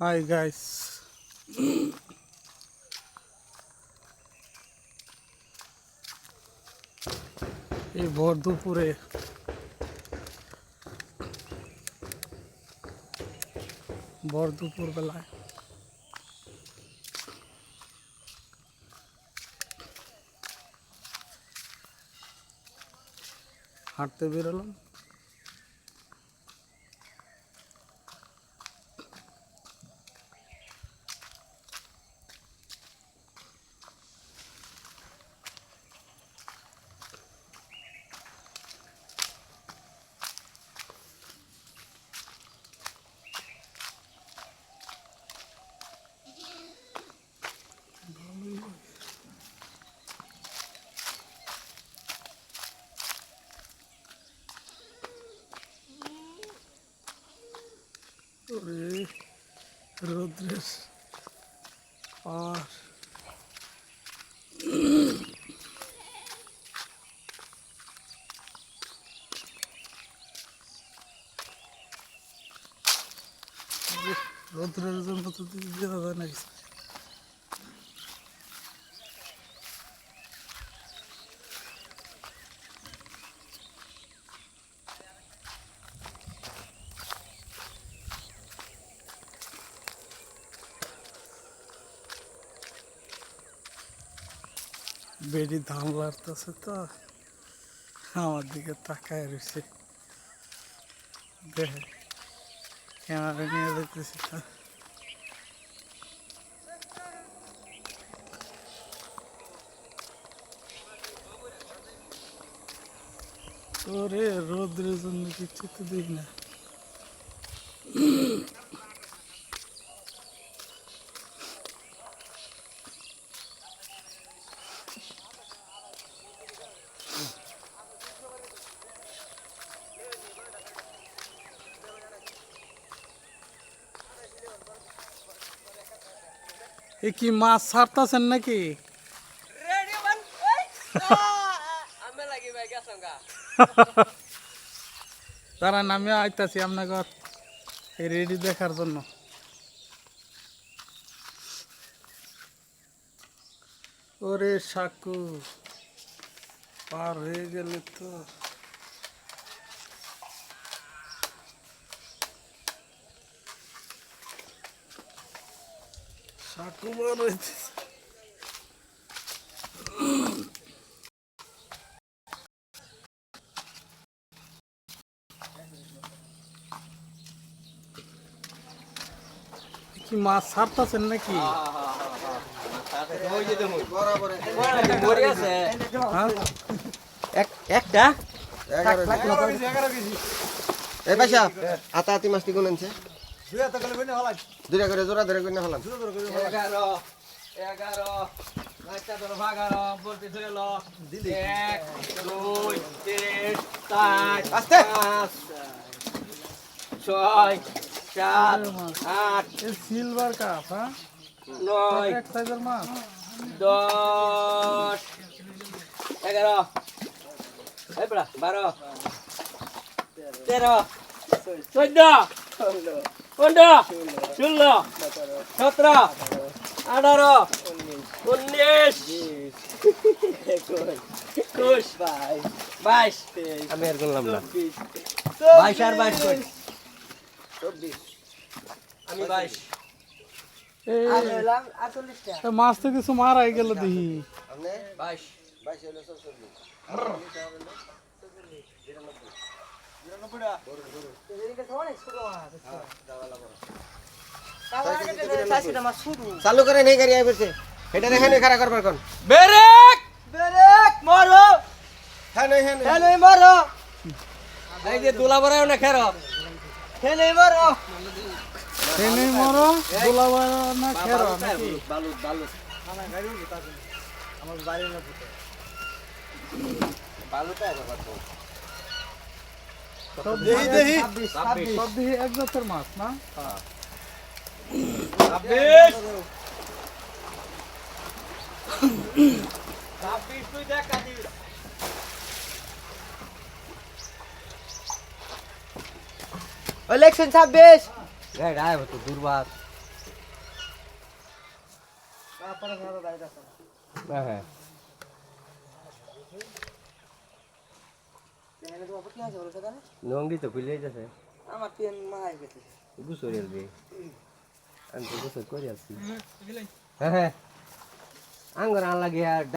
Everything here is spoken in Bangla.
হাই গাইস, এই ভোর দুপুরে বেলায় হাঁটতে বেরোলাম। রৌদ্রের আর রৌদ্রের জন্য তো দেওয়া যায় না। বেড়ি ধান লাড়তেছে তো আমার দিকে তাকায় রয়েছে, দেখে ক্যামেরা নিয়ে দেখতেছি তো। ওরে রোদ্রের জন্য কিচ্ছু তো দিই না। এ কি মাছ ছাড়তেছেন নাকি? তারা নামে আইতাছি আপনাকে রেডি দেখার জন্য। ওরে সাকু পার হয়ে গেলে তো সাকু মার হইতেছে। কি মাছ ছাড়তেছেন নাকি? একটা এই পয়সা আতাতি মাছটি কোন আনছে? দুইটা করে জোড়া ধরে কোন হলাম 11 মাছটা ধরো ভাগারো বলতে ধরেল 1 2 3 4 আস্তে 6 7 8 সিলভার কাপ, হ্যাঁ 9 এক সাইজের মাছ। 10 11 এই বড়া 12 13 14 15 16 17 18 19 21 22 আমি আর বললাম না 22 আর 22 কই 24 আমি 22 মাছ তো কিছু মারাই গেল দেখি। 22 22 হলো 44 চালু করে নেই গাড়ি আইছে এটা দেখেন খাড়া করবার কোন ব্রেক মারো হ্যাঁ নেই মারো এই যে দুলা বড়াও না খেরো হ্যাঁ নেই মারো দোলা না খেরো নাকি? বালু আমার বাড়ি না পুতে বালুটা একবার তো সব দেখি এক জাতের মাছ না? 26 তুই দেখ কাটি ইলেকশন 26 গায় তো দুর্বার হ্যাঁ হ্যাঁ নঙ্গি তো খুলে যাচ্ছে আমার পেন মাই গেছে গুসরি আসবে আমি তো গুসর করে আসছি হ্যাঁ হ্যাঁ আঙ্গুর আন লাগে আর